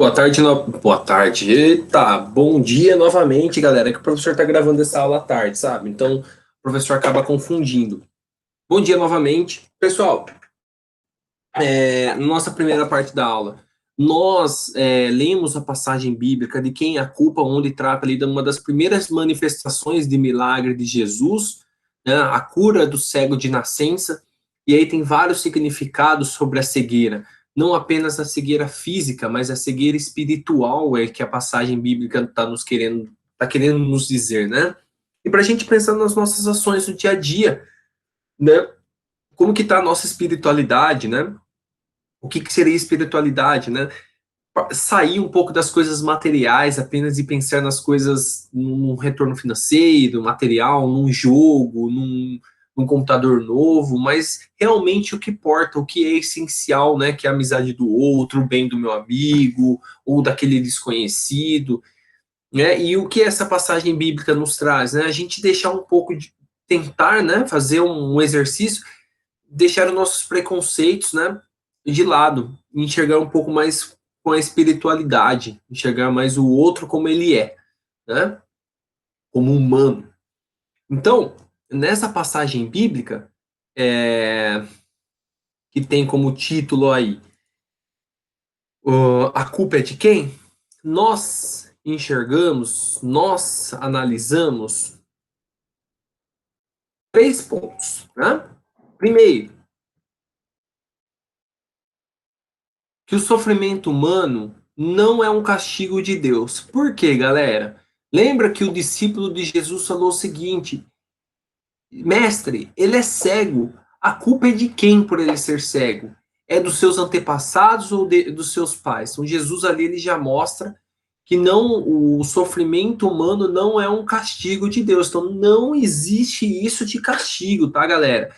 Boa tarde, boa tarde. Eita, bom dia novamente, galera. Que o professor está gravando essa aula à tarde, sabe? Então, o professor acaba confundindo. Bom dia novamente. Pessoal, nossa primeira parte da aula, nós lemos a passagem bíblica de quem é a culpa, onde trata ali de uma das primeiras manifestações de milagre de Jesus, né, a cura do cego de nascença, e aí tem vários significados sobre a cegueira, não apenas a cegueira física, mas a cegueira espiritual que a passagem bíblica tá querendo nos dizer, né? E para a gente pensar nas nossas ações do dia a dia, né? Como que está a nossa espiritualidade, né? O que, que seria espiritualidade, né? Sair um pouco das coisas materiais apenas e pensar nas coisas num retorno financeiro, material, num jogo, num computador novo, mas realmente o que importa, o que é essencial, né? Que é a amizade do outro, o bem do meu amigo, ou daquele desconhecido, né? E o que essa passagem bíblica nos traz, né? A gente deixar um pouco de tentar, né? Fazer um exercício, deixar os nossos preconceitos, né, de lado, enxergar um pouco mais com a espiritualidade, enxergar mais o outro como ele é, né, como humano. Então, nessa passagem bíblica, que tem como título aí, a culpa é de quem? Nós enxergamos, nós analisamos três pontos, né? Primeiro, que o sofrimento humano não é um castigo de Deus. Por quê, galera? Lembra que o discípulo de Jesus falou o seguinte: Mestre, ele é cego. A culpa é de quem por ele ser cego? É dos seus antepassados ou dos seus pais? Então, Jesus ali ele já mostra que não, o sofrimento humano não é um castigo de Deus. Então, não existe isso de castigo, tá, galera?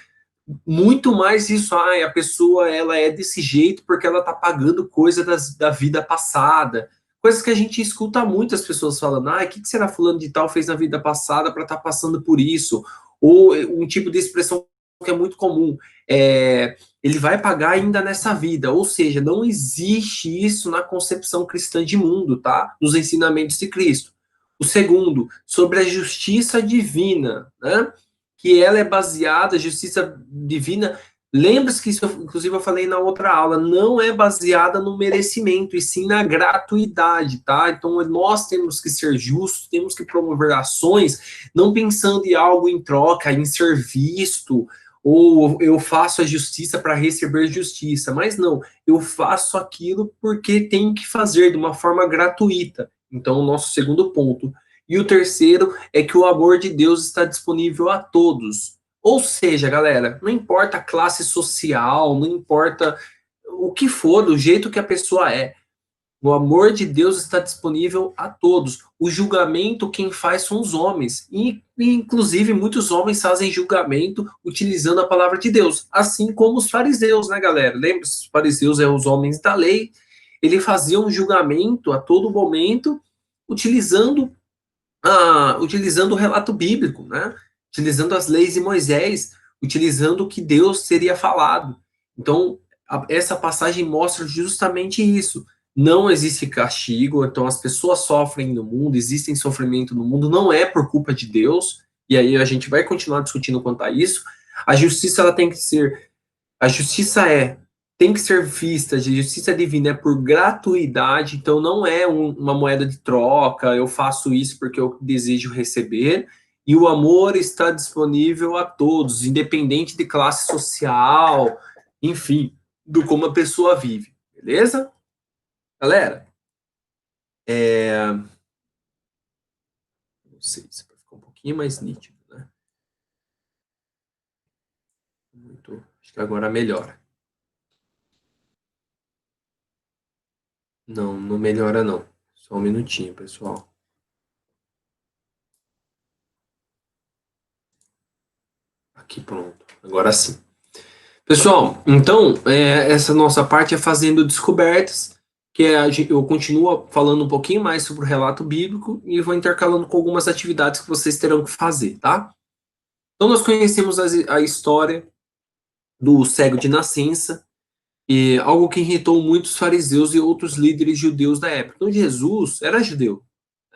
Muito mais isso, a pessoa ela é desse jeito porque ela tá pagando coisa da vida passada. Coisas que a gente escuta muitas pessoas falando, o que será fulano de tal fez na vida passada para estar passando por isso? Ou um tipo de expressão que é muito comum, ele vai pagar ainda nessa vida, ou seja, não existe isso na concepção cristã de mundo, tá? Nos ensinamentos de Cristo. O segundo, sobre a justiça divina, né? Que ela é baseada, justiça divina. Lembra-se que isso, inclusive, eu falei na outra aula, não é baseada no merecimento, e sim na gratuidade, tá? Então, nós temos que ser justos, temos que promover ações, não pensando em algo em troca, em ser visto, ou eu faço a justiça para receber justiça, mas não, eu faço aquilo porque tenho que fazer de uma forma gratuita. Então, o nosso segundo ponto. E o terceiro é que o amor de Deus está disponível a todos. Ou seja, galera, não importa a classe social, não importa o que for, do jeito que a pessoa é. O amor de Deus está disponível a todos. O julgamento quem faz são os homens. E, inclusive, muitos homens fazem julgamento utilizando a palavra de Deus. Assim como os fariseus, né, galera? Lembra-se, os fariseus eram os homens da lei. Eles faziam julgamento a todo momento, utilizando utilizando o relato bíblico, né? Utilizando as leis de Moisés, utilizando o que Deus teria falado. Então, essa passagem mostra justamente isso. Não existe castigo, então as pessoas sofrem no mundo, existem sofrimento no mundo, não é por culpa de Deus, e aí a gente vai continuar discutindo quanto a isso. A justiça ela tem que ser, a justiça tem que ser vista, de justiça divina é por gratuidade, então não é uma moeda de troca, eu faço isso porque eu desejo receber, e o amor está disponível a todos, independente de classe social, enfim, do como a pessoa vive, beleza? Galera, não sei se vai ficar um pouquinho mais nítido, né? Acho que agora melhora. Não, não melhora não. Só um minutinho, pessoal. Aqui, pronto. Agora sim. Pessoal, então, essa nossa parte é fazendo descobertas, que eu continuo falando um pouquinho mais sobre o relato bíblico e vou intercalando com algumas atividades que vocês terão que fazer, tá? Então, nós conhecemos a história do cego de nascença, E algo que irritou muitos fariseus e outros líderes judeus da época. Então, Jesus era judeu,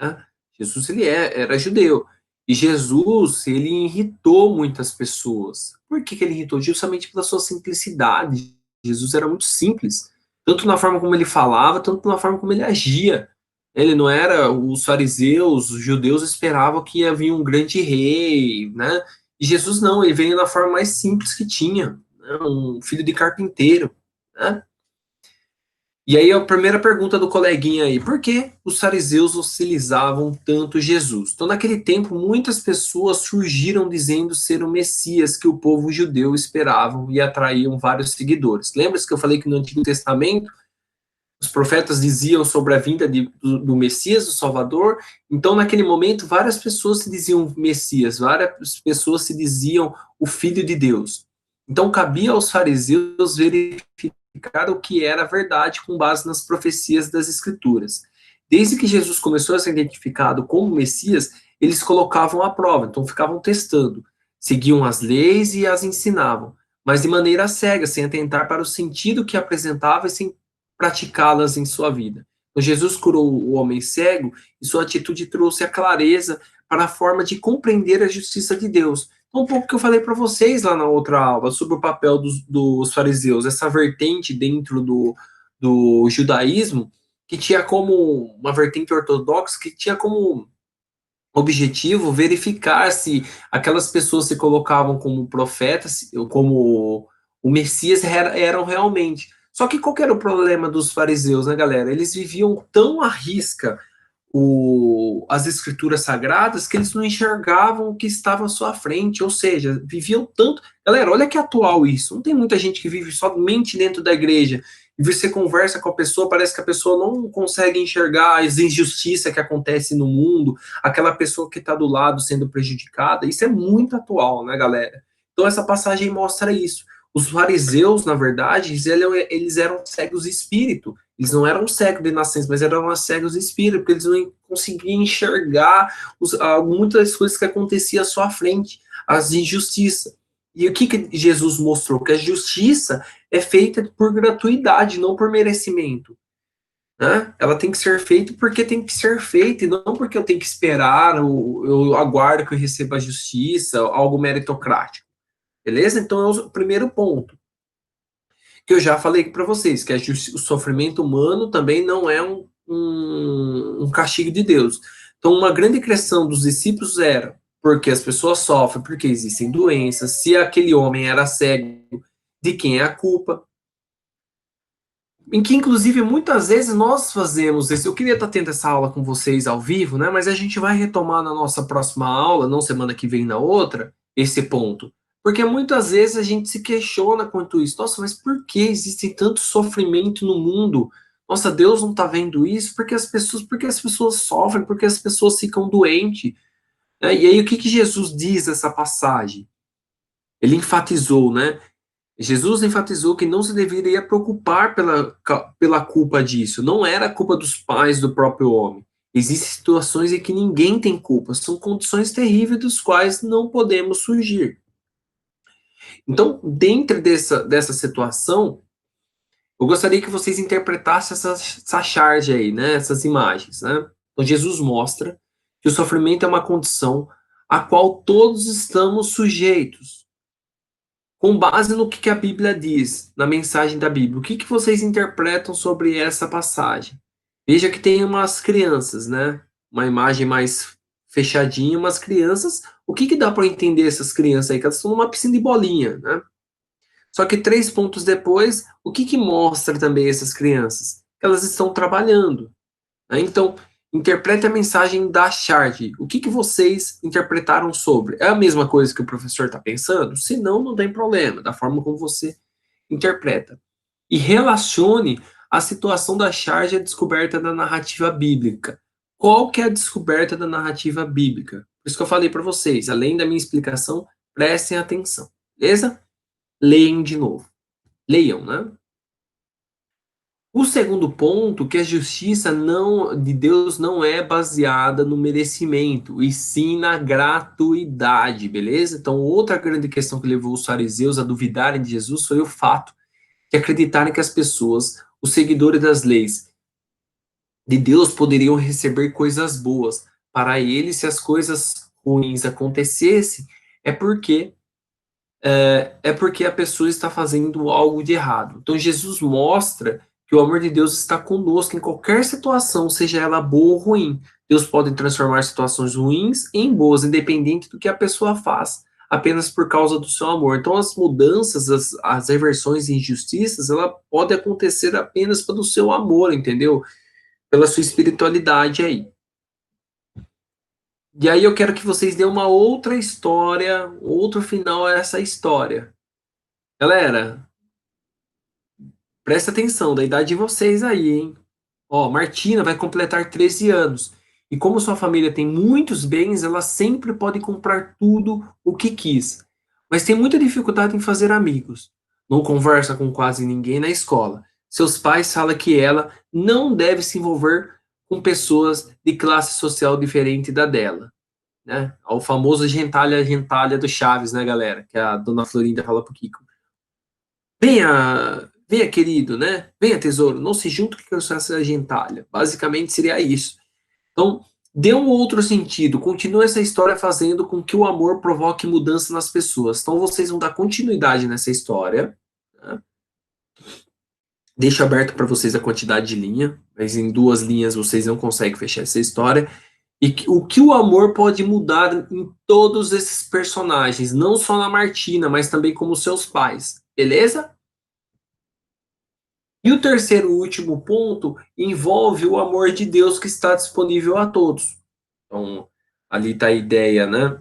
né? Jesus, ele era judeu. E Jesus, ele irritou muitas pessoas. Por que ele irritou? Justamente pela sua simplicidade. Jesus era muito simples, tanto na forma como ele falava, tanto na forma como ele agia. Ele não era, os fariseus, os judeus esperavam que ia vir um grande rei, né? E Jesus não, ele veio da forma mais simples que tinha, né? Um filho de carpinteiro, né? E aí a primeira pergunta do coleguinha aí, por que os fariseus hostilizavam tanto Jesus? Então, naquele tempo, muitas pessoas surgiram dizendo ser o Messias que o povo judeu esperavam e atraíam vários seguidores. Lembra-se que eu falei que no Antigo Testamento os profetas diziam sobre a vinda do Messias, do Salvador? Então, naquele momento, várias pessoas se diziam Messias, várias pessoas se diziam o Filho de Deus. Então, cabia aos fariseus verificar o que era verdade com base nas profecias das Escrituras. Desde que Jesus começou a ser identificado como Messias, eles colocavam à prova, então ficavam testando, seguiam as leis e as ensinavam, mas de maneira cega, sem atentar para o sentido que apresentava e sem praticá-las em sua vida. Então, Jesus curou o homem cego e sua atitude trouxe a clareza para a forma de compreender a justiça de Deus. Então, um pouco que eu falei para vocês lá na outra aula sobre o papel dos fariseus, essa vertente dentro do judaísmo, que tinha como uma vertente ortodoxa, que tinha como objetivo verificar se aquelas pessoas se colocavam como profetas, como o Messias eram realmente. Só que qual que era o problema dos fariseus, né, galera? Eles viviam tão à risca as escrituras sagradas que eles não enxergavam o que estava à sua frente, ou seja, viviam tanto. Galera, olha que atual isso. Não tem muita gente que vive somente dentro da igreja e você conversa com a pessoa, parece que a pessoa não consegue enxergar as injustiças que acontecem no mundo, aquela pessoa que está do lado sendo prejudicada. Isso é muito atual, né, galera? Então, essa passagem mostra isso. Os fariseus, na verdade, eles eram cegos de espírito. Eles não eram cegos de nascença, mas eram cegos de espírito, porque eles não conseguiam enxergar muitas coisas que aconteciam à sua frente, as injustiças. E o que Jesus mostrou? Que a justiça é feita por gratuidade, não por merecimento. Né? Ela tem que ser feita porque tem que ser feita, e não porque eu tenho que esperar, eu aguardo que eu receba a justiça, algo meritocrático. Beleza? Então é o primeiro ponto. Que eu já falei para vocês, que o sofrimento humano também não é um castigo de Deus. Então, uma grande questão dos discípulos era porque as pessoas sofrem, porque existem doenças, se aquele homem era cego, de quem é a culpa? Em que, inclusive, muitas vezes nós fazemos isso. Eu queria estar tendo essa aula com vocês ao vivo, né? Mas a gente vai retomar na nossa próxima aula, não semana que vem na outra, esse ponto. Porque muitas vezes a gente se questiona quanto isso. Nossa, mas por que existe tanto sofrimento no mundo? Nossa, Deus não está vendo isso? Porque as pessoas sofrem, porque as pessoas ficam doentes. Né? E aí, o que Jesus diz nessa passagem? Ele enfatizou, né? Jesus enfatizou que não se deveria preocupar pela culpa disso. Não era culpa dos pais do próprio homem. Existem situações em que ninguém tem culpa. São condições terríveis dos quais não podemos fugir. Então, dentro dessa situação, eu gostaria que vocês interpretassem essa charge aí, né? Essas imagens, né? Então, Jesus mostra que o sofrimento é uma condição a qual todos estamos sujeitos. Com base no que a Bíblia diz, na mensagem da Bíblia, o que vocês interpretam sobre essa passagem? Veja que tem umas crianças, né? Uma imagem mais fechadinha, umas crianças. O que dá para entender essas crianças aí? Que elas estão numa piscina de bolinha, né? Só que 3 pontos depois, o que mostra também essas crianças? Que elas estão trabalhando. Né? Então, interprete a mensagem da charge. O que vocês interpretaram sobre? É a mesma coisa que o professor está pensando? Se não, não tem problema, da forma como você interpreta. E relacione a situação da charge à descoberta da narrativa bíblica. Qual que é a descoberta da narrativa bíblica? Por isso que eu falei para vocês, além da minha explicação, prestem atenção. Beleza? Leiam de novo. Leiam, né? O segundo ponto, que a justiça de Deus não é baseada no merecimento, e sim na gratuidade, beleza? Então, outra grande questão que levou os fariseus a duvidarem de Jesus foi o fato de acreditarem que as pessoas, os seguidores das leis de Deus, poderiam receber coisas boas. Para eles, se as coisas ruins acontecessem, é porque é porque a pessoa está fazendo algo de errado. Então Jesus mostra que o amor de Deus está conosco em qualquer situação, seja ela boa ou ruim. Deus pode transformar situações ruins em boas, independente do que a pessoa faz, apenas por causa do seu amor. Então as mudanças, as reversões e injustiças, ela pode acontecer apenas pelo seu amor, entendeu? Pela sua espiritualidade aí. E aí eu quero que vocês dêem uma outra história, outro final a essa história. Galera, presta atenção, da idade de vocês aí, hein? Ó, Martina vai completar 13 anos. E como sua família tem muitos bens, ela sempre pode comprar tudo o que quis. Mas tem muita dificuldade em fazer amigos. Não conversa com quase ninguém na escola. Seus pais falam que ela não deve se envolver com pessoas de classe social diferente da dela, né? O famoso gentalha, gentalha do Chaves, né, galera? Que a dona Florinda fala pro Kiko. Venha, venha, querido, né? Venha, tesouro, não se junte com essa gentalha. Basicamente seria isso. Então, dê um outro sentido. Continue essa história fazendo com que o amor provoque mudança nas pessoas. Então, vocês vão dar continuidade nessa história. Né? Deixo aberto para vocês a quantidade de linha, mas em 2 linhas vocês não conseguem fechar essa história. E o que o amor pode mudar em todos esses personagens, não só na Martina, mas também como seus pais. Beleza? E o terceiro e último ponto envolve o amor de Deus que está disponível a todos. Então, ali está a ideia, né,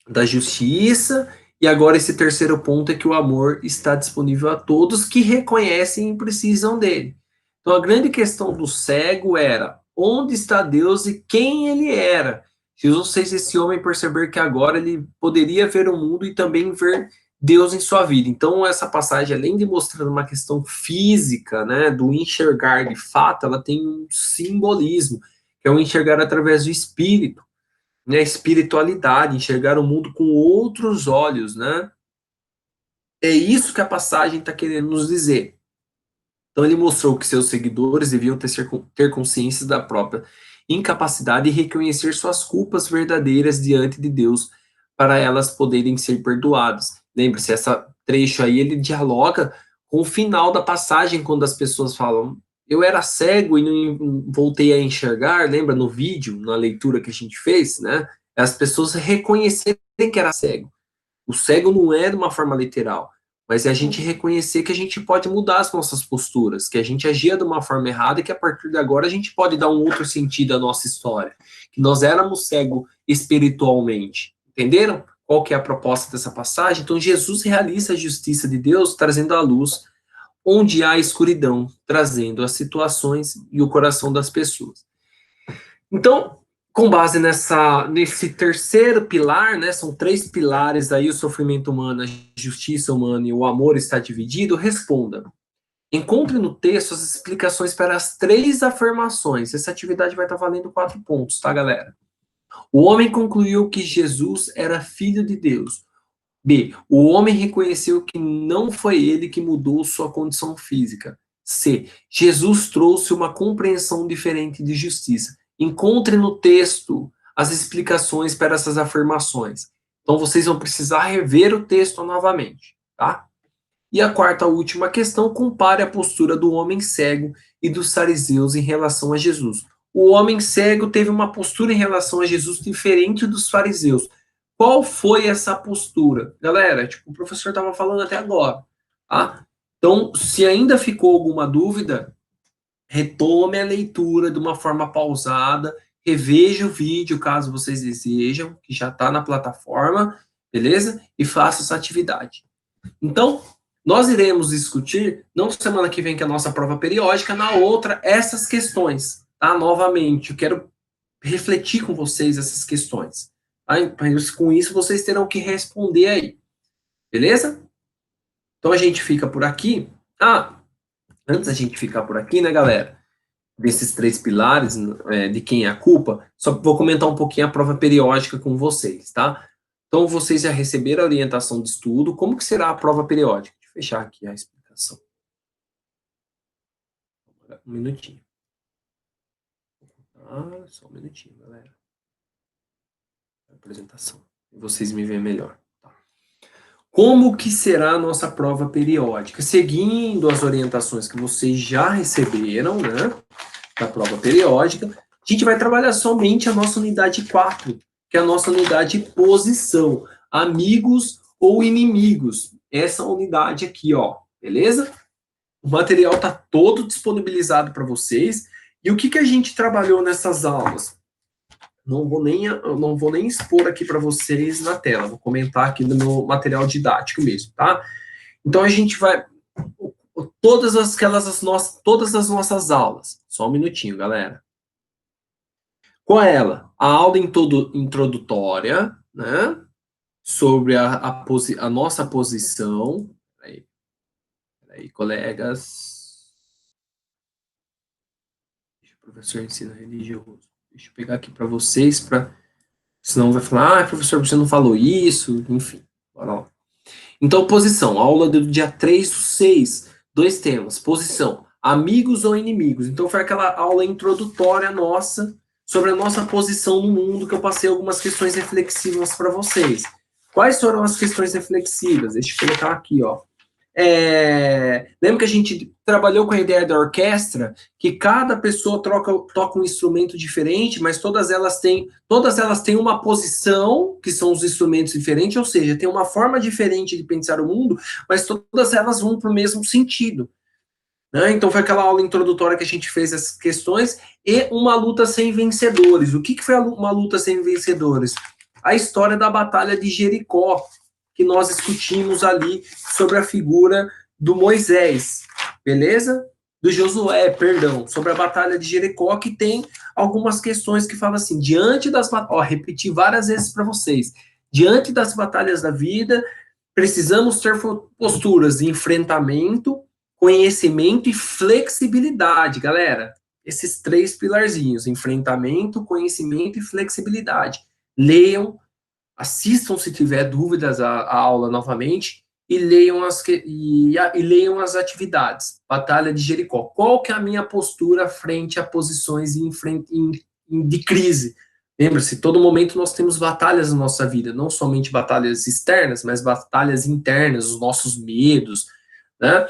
da justiça, e agora esse terceiro ponto é que o amor está disponível a todos que reconhecem e precisam dele. Então, a grande questão do cego era onde está Deus e quem ele era. Jesus fez esse homem perceber que agora ele poderia ver o mundo e também ver Deus em sua vida. Então, essa passagem, além de mostrar uma questão física, né, do enxergar de fato, ela tem um simbolismo, que é o enxergar através do espírito, né, espiritualidade, enxergar o mundo com outros olhos, né? É isso que a passagem está querendo nos dizer. Então, ele mostrou que seus seguidores deviam ter consciência da própria incapacidade e reconhecer suas culpas verdadeiras diante de Deus para elas poderem ser perdoadas. Lembre-se, essa trecho aí, ele dialoga com o final da passagem, quando as pessoas falam, eu era cego e não voltei a enxergar, lembra no vídeo, na leitura que a gente fez, né? As pessoas reconhecerem que era cego. O cego não é de uma forma literal, mas é a gente reconhecer que a gente pode mudar as nossas posturas, que a gente agia de uma forma errada e que a partir de agora a gente pode dar um outro sentido à nossa história, que nós éramos cegos espiritualmente. Entenderam? Qual que é a proposta dessa passagem? Então Jesus realiza a justiça de Deus trazendo a luz onde há escuridão, trazendo as situações e o coração das pessoas. Então, com base nesse terceiro pilar, né, são 3 pilares aí, o sofrimento humano, a justiça humana e o amor está dividido, responda. Encontre no texto as explicações para as 3 afirmações. Essa atividade vai estar valendo 4 pontos, tá, galera? O homem concluiu que Jesus era filho de Deus. B. O homem reconheceu que não foi ele que mudou sua condição física. C. Jesus trouxe uma compreensão diferente de justiça. Encontre no texto as explicações para essas afirmações. Então vocês vão precisar rever o texto novamente, tá? E a quarta última questão, compare a postura do homem cego e dos fariseus em relação a Jesus. O homem cego teve uma postura em relação a Jesus diferente dos fariseus. Qual foi essa postura? Galera, tipo, o professor estava falando até agora, tá? Então, se ainda ficou alguma dúvida, retome a leitura de uma forma pausada, reveja o vídeo, caso vocês desejam, que já está na plataforma, beleza? E faça essa atividade. Então, nós iremos discutir, não semana que vem, que é a nossa prova periódica, na outra, essas questões, tá? Novamente, eu quero refletir com vocês essas questões. Tá? Com isso, vocês terão que responder aí. Beleza? Então, a gente fica por aqui. Antes da gente ficar por aqui, né, galera? Desses 3 pilares, de quem é a culpa, só vou comentar um pouquinho a prova periódica com vocês, tá? Então, vocês já receberam a orientação de estudo. Como que será a prova periódica? Deixa eu fechar aqui a explicação. Um minutinho. Só um minutinho, galera. Apresentação. Vocês me veem melhor. Como que será a nossa prova periódica? Seguindo as orientações que vocês já receberam, né, da prova periódica, a gente vai trabalhar somente a nossa unidade 4, que é a nossa unidade posição, amigos ou inimigos. Essa unidade aqui, ó, beleza? O material está todo disponibilizado para vocês. E o que, que a gente trabalhou nessas aulas? Não vou nem expor aqui para vocês na tela, vou comentar aqui no meu material didático mesmo, tá? Então a gente vai todas as nossas aulas. Só um minutinho, galera. Com ela, a aula introdutória, né? Sobre a nossa posição. Peraí, colegas. Deixa o professor ensino religioso. Deixa eu pegar aqui para vocês, senão vai falar, professor, você não falou isso, enfim. Bora lá. Então, posição, aula do dia 3/6, 2 temas. Posição, amigos ou inimigos. Então, foi aquela aula introdutória nossa sobre a nossa posição no mundo, que eu passei algumas questões reflexivas para vocês. Quais foram as questões reflexivas? Deixa eu colocar aqui, ó. Lembra que a gente trabalhou com a ideia da orquestra, que cada pessoa toca um instrumento diferente, mas todas elas têm uma posição, que são os instrumentos diferentes, ou seja, tem uma forma diferente de pensar o mundo, mas todas elas vão para o mesmo sentido. Né? Então foi aquela aula introdutória que a gente fez as questões, e uma luta sem vencedores. O que foi uma luta sem vencedores? A história da Batalha de Jericó, que nós discutimos ali sobre a figura do Moisés, beleza? Do Josué, perdão, sobre a Batalha de Jericó, que tem algumas questões que falam assim, diante das batalhas, repeti várias vezes para vocês, diante das batalhas da vida, precisamos ter posturas de enfrentamento, conhecimento e flexibilidade, galera. Esses 3 pilarzinhos, enfrentamento, conhecimento e flexibilidade. Leiam, assistam se tiver dúvidas à aula novamente e leiam as atividades. Batalha de Jericó. Qual que é a minha postura frente a posições de crise? Lembra-se, todo momento nós temos batalhas na nossa vida, não somente batalhas externas, mas batalhas internas, os nossos medos, né?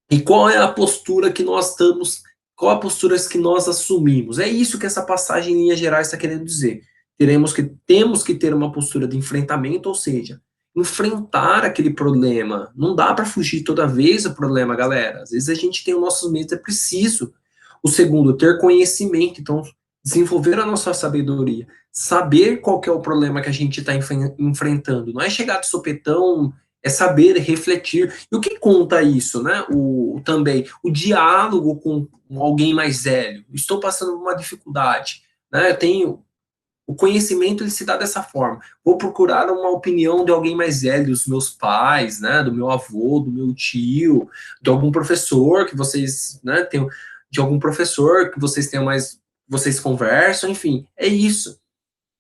E qual é a postura que nós estamos, qual a postura que nós assumimos? É isso que essa passagem em linhas gerais está querendo dizer. Temos que ter uma postura de enfrentamento, ou seja, enfrentar aquele problema. Não dá para fugir toda vez do problema, galera. Às vezes a gente tem os nossos medos, é preciso. O segundo, ter conhecimento. Então, desenvolver a nossa sabedoria. Saber qual que é o problema que a gente está enfrentando. Não é chegar de sopetão, é saber refletir. E o que conta isso, né? Também o diálogo com alguém mais velho. Estou passando por uma dificuldade, né? Eu tenho o conhecimento, ele se dá dessa forma. Vou procurar uma opinião de alguém mais velho, dos meus pais, né, do meu avô, do meu tio, de algum professor que vocês, né, de algum professor que vocês tenham mais, vocês conversam, enfim, é isso.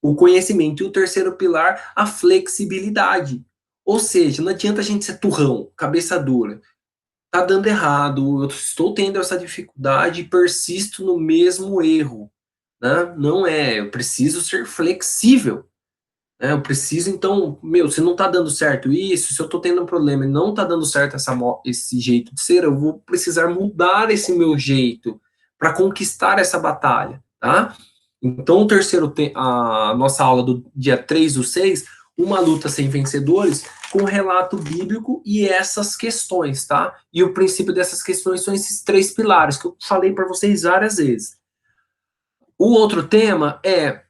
O conhecimento. E o terceiro pilar, a flexibilidade. Ou seja, não adianta a gente ser turrão, cabeça dura. Tá dando errado, eu estou tendo essa dificuldade e persisto no mesmo erro. Né? Não é, eu preciso ser flexível. Né? Eu preciso, então, se não está dando certo isso, se eu estou tendo um problema e não está dando certo esse jeito de ser, eu vou precisar mudar esse meu jeito para conquistar essa batalha. Tá? Então, a nossa aula do dia 3/6, uma luta sem vencedores, com relato bíblico e essas questões, tá? E o princípio dessas questões são esses 3 pilares que eu falei para vocês várias vezes. O outro tema é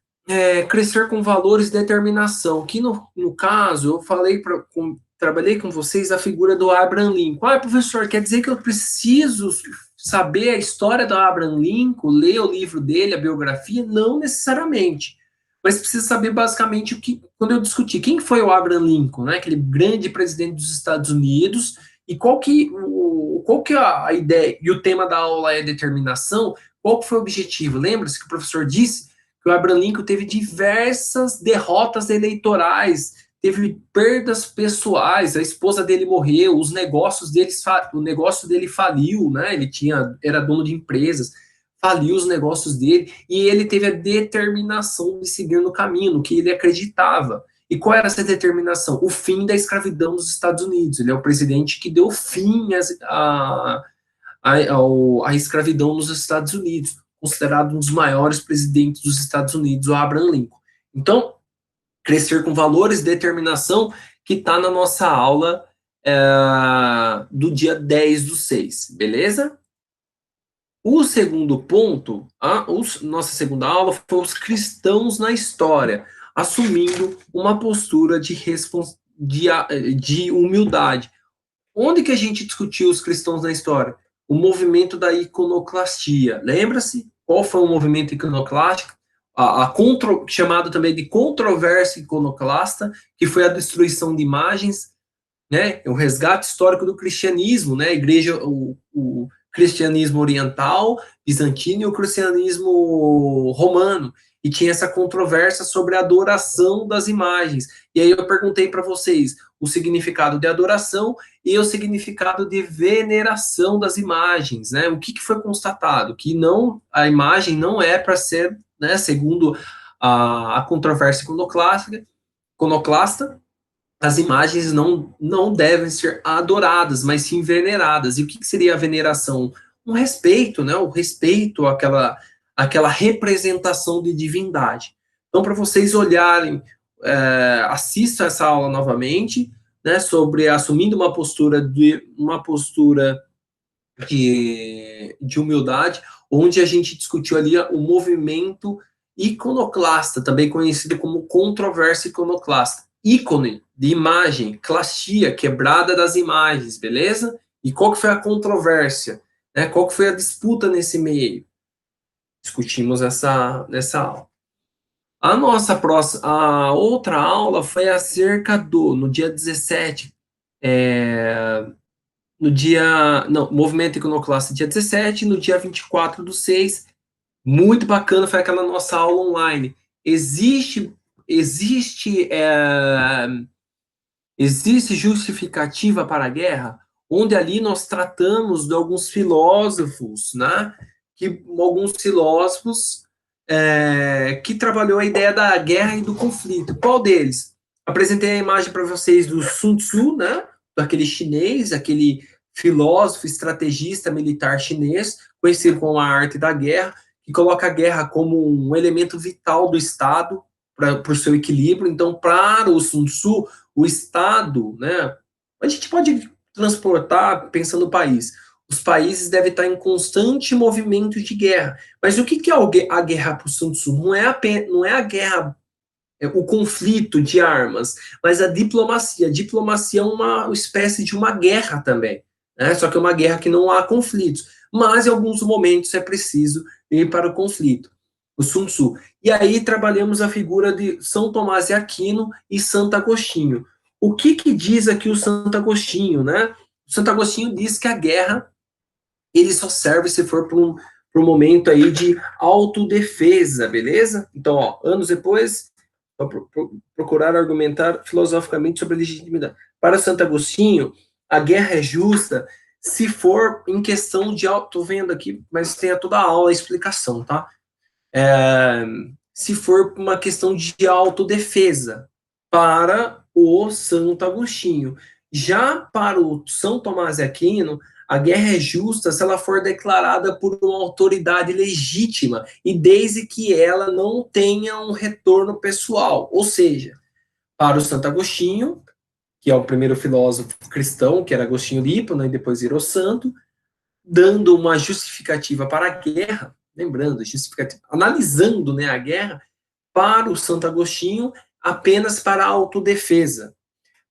crescer com valores e determinação, que no caso eu trabalhei com vocês a figura do Abraham Lincoln. Professor, quer dizer que eu preciso saber a história do Abraham Lincoln, ler o livro dele, a biografia? Não necessariamente. Mas precisa saber basicamente quando eu discuti quem foi o Abraham Lincoln, né, aquele grande presidente dos Estados Unidos, e qual que é a ideia, e o tema da aula é determinação. Qual que foi o objetivo? Lembra-se que o professor disse que o Abraham Lincoln teve diversas derrotas eleitorais, teve perdas pessoais, a esposa dele morreu, os negócios o negócio dele faliu, né? Ele era dono de empresas, faliu os negócios dele, e ele teve a determinação de seguir no caminho, no que ele acreditava. E qual era essa determinação? O fim da escravidão nos Estados Unidos. Ele é o presidente que deu fim à escravidão nos Estados Unidos, considerado um dos maiores presidentes dos Estados Unidos, o Abraham Lincoln. Então, crescer com valores, determinação, que está na nossa aula do dia 10/6, beleza? O segundo ponto, nossa segunda aula, foi os cristãos na história, assumindo uma postura de humildade. Onde que a gente discutiu os cristãos na história? O movimento da iconoclastia. Lembra-se qual foi o movimento iconoclástico? Chamado também de controvérsia iconoclasta, que foi a destruição de imagens, né? O resgate histórico do cristianismo, né? A igreja, o cristianismo oriental, bizantino e o cristianismo romano. E tinha essa controvérsia sobre a adoração das imagens. E aí eu perguntei para vocês o significado de adoração e o significado de veneração das imagens, né? O que foi constatado? Que a imagem não é para ser, né, segundo a controvérsia iconoclasta, as imagens não devem ser adoradas, mas sim veneradas. E o que seria a veneração? Um respeito, né? O respeito àquela representação de divindade. Então, para vocês olharem, assistam essa aula novamente, né? Sobre assumindo uma postura de humildade, onde a gente discutiu ali o movimento iconoclasta, também conhecido como controvérsia iconoclasta. Ícone de imagem, clastia, quebrada das imagens, beleza? E qual que foi a controvérsia? Né? Qual que foi a disputa nesse meio? Discutimos nessa aula. A outra aula foi acerca no dia 17, movimento iconoclasta dia 17, no dia 24/6, muito bacana, foi aquela nossa aula online. Existe justificativa para a guerra? Onde ali nós tratamos de alguns filósofos, né? Alguns filósofos que trabalhou a ideia da guerra e do conflito. Qual deles? Apresentei a imagem para vocês do Sun Tzu, né? Daquele chinês, aquele filósofo, estrategista militar chinês, conhecido como a arte da guerra, que coloca a guerra como um elemento vital do Estado para o seu equilíbrio. Então, para o Sun Tzu, o Estado, né? A gente pode transportar pensando no país. Os países devem estar em constante movimento de guerra. Mas o que é a guerra para o Sun Tzu? Não é a guerra, o conflito de armas, mas a diplomacia. A diplomacia é uma espécie de uma guerra também, né? Só que é uma guerra que não há conflitos. Mas em alguns momentos é preciso ir para o conflito. O Sun Tzu. E aí trabalhamos a figura de São Tomás de Aquino e Santo Agostinho. O que diz aqui o Santo Agostinho, né? O Santo Agostinho diz que a guerra ele só serve se for para um momento aí de autodefesa, beleza? Então, anos depois, procurar argumentar filosoficamente sobre a legitimidade. Para Santo Agostinho, a guerra é justa se for em questão de tô vendo aqui, mas tem toda a aula, a explicação, tá? Se for uma questão de autodefesa para o Santo Agostinho. Já para o São Tomás de Aquino, a guerra é justa se ela for declarada por uma autoridade legítima e desde que ela não tenha um retorno pessoal. Ou seja, para o Santo Agostinho, que é o primeiro filósofo cristão, que era Agostinho de Hipona, e depois virou santo, dando uma justificativa para a guerra, lembrando, analisando, né, a guerra, para o Santo Agostinho, apenas para a autodefesa.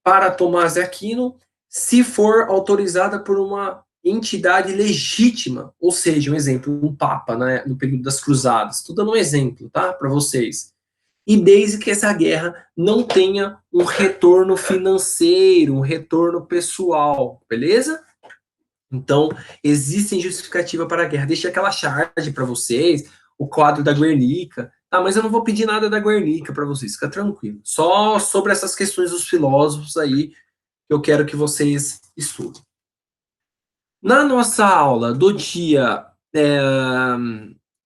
Para Tomás de Aquino, se for autorizada por uma entidade legítima, ou seja, um exemplo, um papa, né, no período das cruzadas. Estou dando um exemplo, tá, para vocês. E desde que essa guerra não tenha um retorno financeiro, um retorno pessoal, beleza? Então, existem justificativa para a guerra. Deixei aquela charge para vocês, o quadro da Guernica, Tá, mas eu não vou pedir nada da Guernica para vocês, fica tranquilo. Só sobre essas questões dos filósofos aí, que eu quero que vocês estudem. Na nossa aula do dia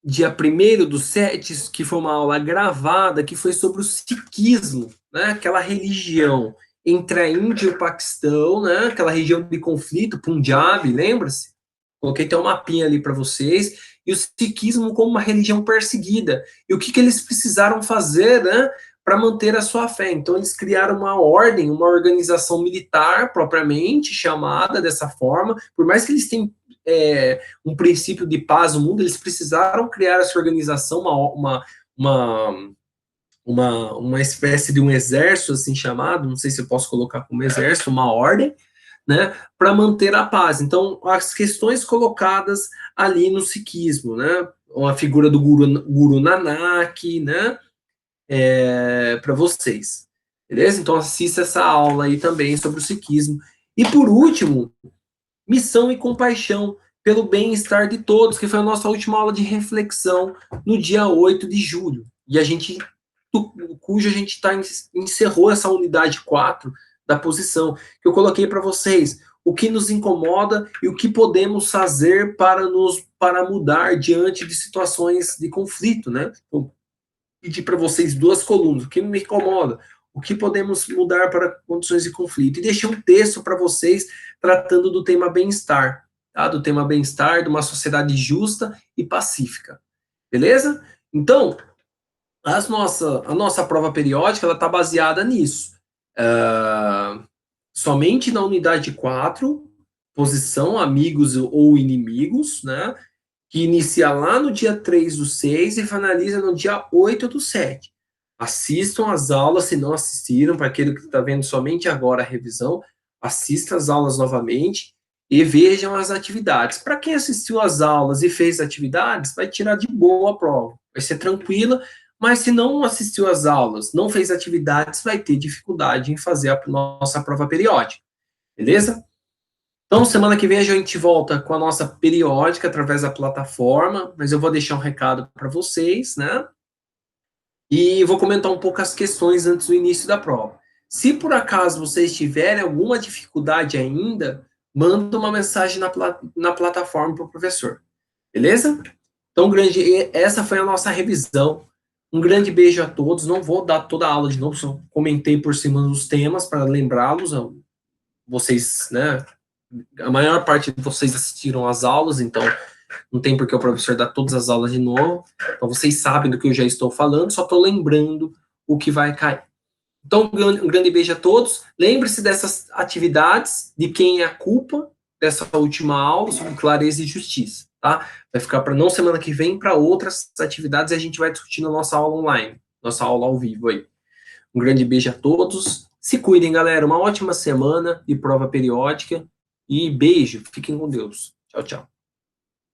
1º do 7, que foi uma aula gravada, que foi sobre o sikhismo, né, aquela religião entre a Índia e o Paquistão, né, aquela região de conflito, Punjab, lembra-se? Coloquei até um mapinha ali para vocês, e o sikhismo como uma religião perseguida, e o que eles precisaram fazer, né, para manter a sua fé. Então, eles criaram uma ordem, uma organização militar, propriamente chamada dessa forma, por mais que eles tenham um princípio de paz no mundo, eles precisaram criar essa organização, uma espécie de um exército, assim chamado, não sei se eu posso colocar como exército, uma ordem, né, para manter a paz. Então, as questões colocadas ali no sikhismo, né, a figura do Guru Nanak, né, para vocês, beleza? Então, assista essa aula aí também sobre o sikhismo. E, por último, missão e compaixão pelo bem-estar de todos, que foi a nossa última aula de reflexão no dia 8 de julho. E a gente, cujo a gente encerrou essa unidade 4 da posição, que eu coloquei para vocês, o que nos incomoda e o que podemos fazer para mudar diante de situações de conflito, né? Eu pedi para vocês 2 colunas, o que me incomoda, o que podemos mudar para condições de conflito. E deixei um texto para vocês tratando do tema bem-estar, tá? Do tema bem-estar, de uma sociedade justa e pacífica. Beleza? Então, a nossa prova periódica está baseada nisso. Somente na unidade 4, posição, amigos ou inimigos, né? Que inicia lá no dia 3/6 e finaliza no dia 8/7. Assistam as aulas, se não assistiram, para aquele que está vendo somente agora a revisão, assista as aulas novamente e vejam as atividades. Para quem assistiu às aulas e fez atividades, vai tirar de boa a prova. Vai ser tranquila, mas se não assistiu às aulas, não fez atividades, vai ter dificuldade em fazer a nossa prova periódica. Beleza? Então, semana que vem a gente volta com a nossa periódica através da plataforma, mas eu vou deixar um recado para vocês, né? E vou comentar um pouco as questões antes do início da prova. Se por acaso vocês tiverem alguma dificuldade ainda, manda uma mensagem na plataforma para o professor. Beleza? Então, essa foi a nossa revisão. Um grande beijo a todos. Não vou dar toda a aula de novo, só comentei por cima dos temas para lembrá-los. Vocês, né? A maior parte de vocês assistiram às aulas, então não tem por que o professor dar todas as aulas de novo. Então vocês sabem do que eu já estou falando, só estou lembrando o que vai cair. Então, um grande beijo a todos. Lembre-se dessas atividades, de quem é a culpa dessa última aula sobre clareza e justiça, tá? Vai ficar para não semana que vem, para outras atividades, e a gente vai discutir na nossa aula online, nossa aula ao vivo aí. Um grande beijo a todos. Se cuidem, galera. Uma ótima semana de prova periódica. E beijo. Fiquem com Deus. Tchau, tchau.